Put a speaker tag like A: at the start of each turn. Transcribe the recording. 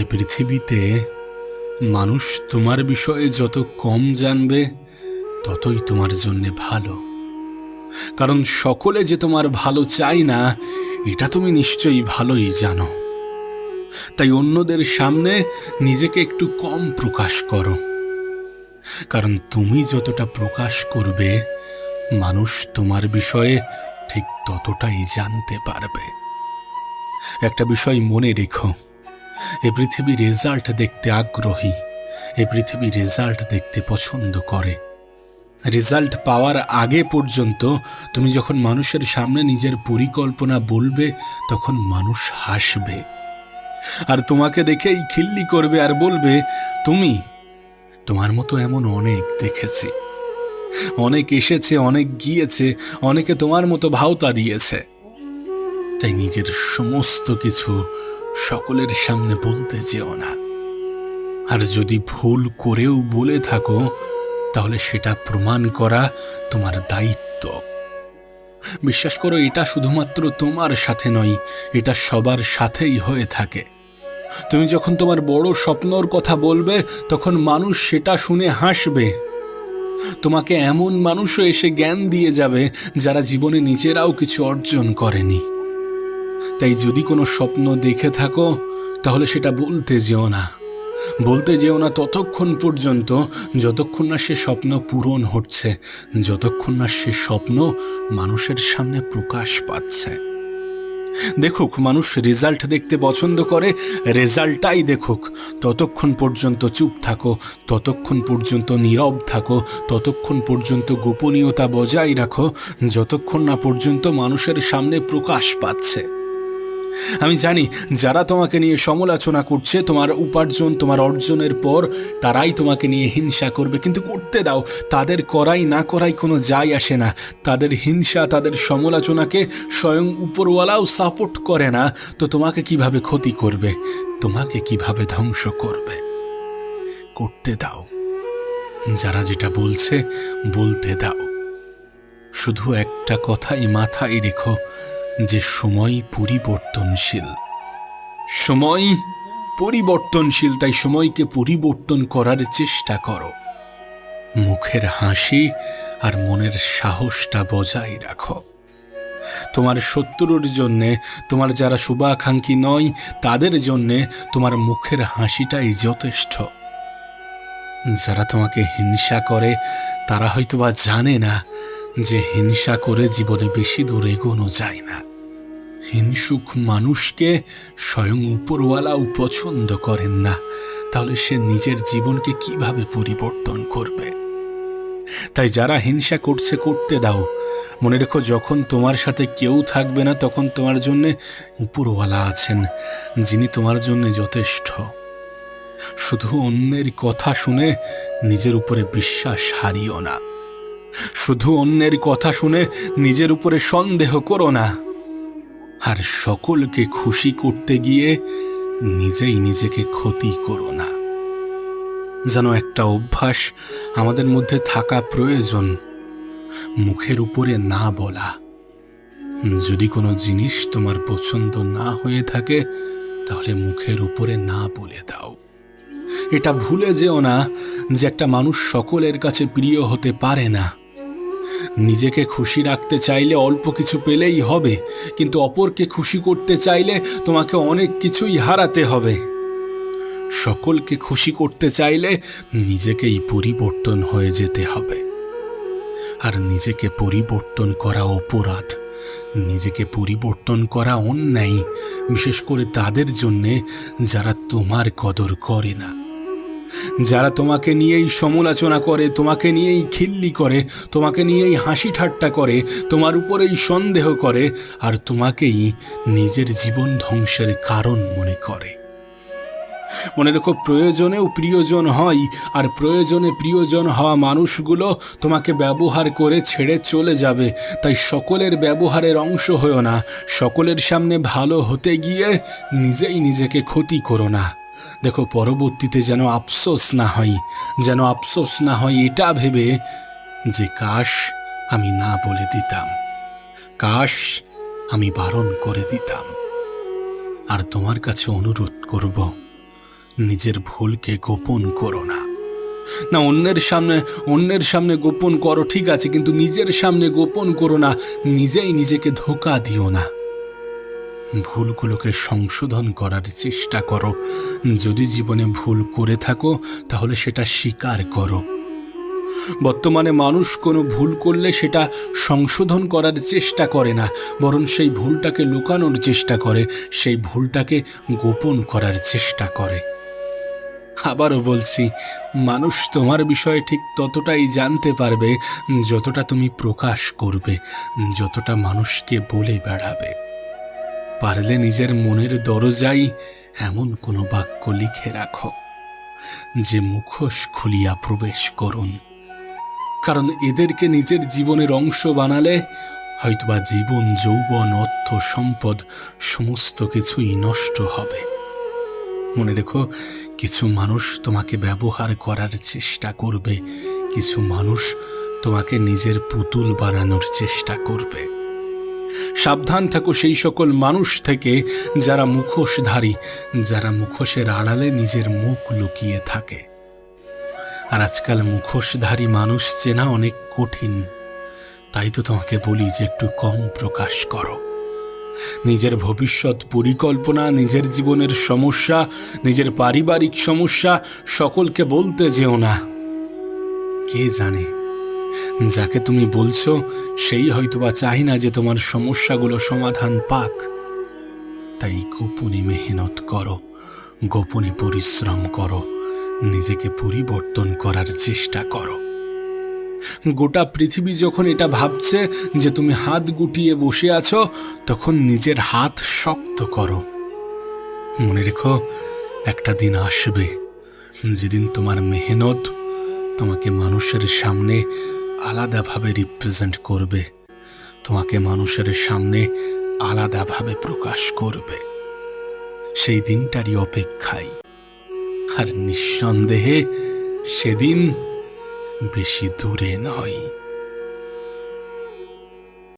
A: এ পৃথিবীতে মানুষ তোমার বিষয়ে যত কম জানবে ততই তোমার জন্য ভালো। কারণ সকলে যে তোমার ভালো চায় না এটা তুমি নিশ্চয়ই ভালোই জানো। তাই অন্যদের সামনে নিজেকে একটু কম প্রকাশ করো, কারণ তুমি যতটা প্রকাশ করবে মানুষ তোমার বিষয়ে ঠিক ততটাই জানতে পারবে। একটা বিষয় মনে রেখো, এ পৃথিবী রেজাল্ট দেখতে আগ্রহী, এ পৃথিবী রেজাল্ট দেখতে পছন্দ করে। রেজাল্ট পাওয়ার আগে পর্যন্ত তুমি যখন মানুষের সামনে নিজের পরিকল্পনা বলবে তখন মানুষ হাসবে আর তোমাকে দেখেই খিল্লি করবে আর বলবে, তোমার মতো এমন অনেক দেখেছি, অনেক এসেছে, অনেক গিয়েছে, অনেকে তোমার মতো ভাওতা দিয়েছে। তাই নিজের সমস্ত কিছু সকলের সামনে বলতে যেও না। আর যদি ভুল করেও বলে থাকো তাহলে সেটা প্রমাণ করা তোমার দায়িত্ব। বিশ্বাস করো, এটা শুধুমাত্র তোমার সাথে নয়, এটা সবার সাথেই হয়ে থাকে। তুমি যখন তোমার বড় স্বপ্নর কথা বলবে তখন মানুষ সেটা শুনে হাসবে। তোমাকে এমন মানুষও এসে জ্ঞান দিয়ে যাবে যারা জীবনে নিজেরাও কিছু অর্জন করেনি। তাই যদি কোনো স্বপ্ন দেখে থাকো তাহলে সেটা বলতে যেও না। বলতে যেও না ততক্ষণ পর্যন্ত যতক্ষণ না সে স্বপ্ন পূরণ হচ্ছে, যতক্ষণ না সে স্বপ্ন মানুষের সামনে প্রকাশ পাচ্ছে। দেখুক মানুষ রেজাল্ট দেখতে পছন্দ করে, রেজাল্টটাই দেখুক। ততক্ষণ পর্যন্ত চুপ থাকো, ততক্ষণ পর্যন্ত নীরব থাকো, ততক্ষণ পর্যন্ত গোপনীয়তা বজায় রাখো, যতক্ষণ না পর্যন্ত মানুষের সামনে প্রকাশ পাচ্ছে। আমি জানি যারা তোমাকে নিয়ে সমালোচনা করছে, তোমার উপার্জন, তোমার অর্জনের পর তারাই তোমাকে নিয়ে হিংসা করবে, কিন্তু করতে দাও। তাদের করাই না করাই কোনো যায় আসে না। তাদের হিংসা, তাদের সমালোচনাকে স্বয়ং উপরওয়ালাও সাপোর্ট করে না, তো তোমাকে কিভাবে ক্ষতি করবে, তোমাকে কিভাবে ধ্বংস করবে? করতে দাও। যারা যেটা বলছে বলতে দাও। শুধু একটা কথাই মাথায় রেখো যে সময় পরিবর্তনশীল। সময় পরিবর্তনশীল, তাই সময়কে পরিবর্তন করার চেষ্টা করো। মুখের হাসি আর মনের সাহসটা বজায় রাখো। তোমার শত্রুর জন্যে, তোমার যারা শুভাকাঙ্ক্ষী নয় তাদের জন্যে তোমার মুখের হাসিটাই যথেষ্ট। যারা তোমাকে হিংসা করে তারা হয়তোবা জানে না যে হিংসা করে জীবনে বেশি দূর এগোনো যায় না। হিংসুক মানুষকে স্বয়ং উপরওয়ালাও পছন্দ করেন না, তাহলে সে নিজের জীবনকে কিভাবে পরিবর্তন করবে? তাই যারা হিংসা করছে করতে দাও। মনে রেখো, যখন তোমার সাথে কেউ থাকবে না তখন তোমার জন্য উপরওয়ালা আছেন, যিনি তোমার জন্য যথেষ্ট। শুধু অন্যের কথা শুনে নিজের উপরে বিশ্বাস হারিও না। শুধু অন্যের কথা শুনে নিজের উপরে সন্দেহ করো না। আর সকলকে খুশি করতে গিয়ে নিজেই নিজেকে ক্ষতি করো না। যেন একটা অভ্যাস আমাদের মধ্যে থাকা প্রয়োজন, মুখের উপরে না বলা। যদি কোনো জিনিস তোমার পছন্দ না হয়ে থাকে তাহলে মুখের উপরে না বলে দাও। এটা ভুলে যেও না যে একটা মানুষ সকলের কাছে প্রিয় হতে পারে না। নিজেকে খুশি রাখতে চাইলে অল্প কিছু পেলেই হবে, কিন্তু অপরকে খুশি করতে চাইলে তোমাকে অনেক কিছুই হারাতে হবে। সকলকে খুশি করতে চাইলে নিজেকেই পরিবর্তন হয়ে যেতে হবে। আর নিজেকে পরিবর্তন করা অপরাধ, নিজেকে পরিবর্তন করা অন্যায়, বিশেষ করে তাদের জন্যে যারা তোমার কদর করে না, যারা তোমাকে নিয়েই সমালোচনা করে, তোমাকে নিয়েই খিল্লি করে, তোমাকে নিয়েই হাসি ঠাট্টা করে, তোমার উপরেই সন্দেহ করে, আর তোমাকেই নিজের জীবন ধ্বংসের কারণ মনে করে। মনে রেখো, প্রয়োজনেও প্রিয়জন হয়, আর প্রয়োজনে প্রিয়জন হওয়া মানুষগুলো তোমাকে ব্যবহার করে ছেড়ে চলে যাবে। তাই সকলের ব্যবহারের অংশ হয়েও না। সকলের সামনে ভালো হতে গিয়ে নিজেই নিজেকে ক্ষতি করো না। দেখো, পরবর্তীতে যেন আফসোস না হয় এটা ভেবে যে কাশ আমি না বলে দিতাম, কাশ আমি বারণ করে দিতাম। আর তোমার কাছে অনুরোধ করব, নিজের ভুলকে গোপন করো না। না, অন্যের সামনে গোপন করো ঠিক আছে, কিন্তু নিজের সামনে গোপন করো না। নিজেই নিজেকে ধোঁকা দিও না। ভুলগুলোকে সংশোধন করার চেষ্টা করো। যদি জীবনে ভুল করে থাকো তাহলে সেটা স্বীকার করো। বর্তমানে মানুষ কোনো ভুল করলে সেটা সংশোধন করার চেষ্টা করে না, বরং সেই ভুলটাকে লুকানোর চেষ্টা করে, সেই ভুলটাকে গোপন করার চেষ্টা করে। আবারও বলছি, মানুষ তোমার বিষয়ে ঠিক ততটাই জানতে পারবে যতটা তুমি প্রকাশ করবে, যতটা মানুষকে বলে বেড়াবে। পারলে নিজের মনের দরজায় এমন কোনো বাক্য লিখে রাখো যে মুখোশ খুলিয়া প্রবেশ করুন। কারণ এদেরকে নিজের জীবনের অংশ বানালে হয়তোবা জীবন, যৌবন, অর্থ, সম্পদ সমস্ত কিছুই নষ্ট হবে। মনে রেখো, কিছু মানুষ তোমাকে ব্যবহার করার চেষ্টা করবে, কিছু মানুষ তোমাকে নিজের পুতুল বানানোর চেষ্টা করবে। সাবধান থাকো সেই সকল মানুষ থেকে যারা মুখোশধারী, যারা মুখোশের আড়ালে নিজের মুখ লুকিয়ে থাকে। আর আজকাল মুখোশধারী মানুষ চেনা অনেক কঠিন। তাই তো তোমাকে বলি যে একটু কম প্রকাশ করো। নিজের ভবিষ্যৎ পরিকল্পনা, নিজের জীবনের সমস্যা, নিজের পারিবারিক সমস্যা সকলকে বলতে যেও না। কে জানে, যাকে তুমি বলছো সেই হয়তোবা চাই না যে তোমার সমস্যাগুলো সমাধান পাক। তাই গোপনে মেহনত করো, গোপনে পরিশ্রম করো, নিজেকে পরিবর্তন করার চেষ্টা করো। গোটা পৃথিবী যখন এটা ভাবছে যে তুমি হাত গুটিয়ে বসে আছো, তখন নিজের হাত শক্ত করো। মনে রেখো, একটা দিন আসবে যেদিন তোমার মেহনত তোমাকে মানুষের সামনে আলাদাভাবে রিপ্রেজেন্ট করবে, তোমাকে মানুষের সামনে আলাদাভাবে প্রকাশ করবে। সেই দিনটারই অপেক্ষায়। আর নিঃসন্দেহে সেদিন বেশি দূরে নয়।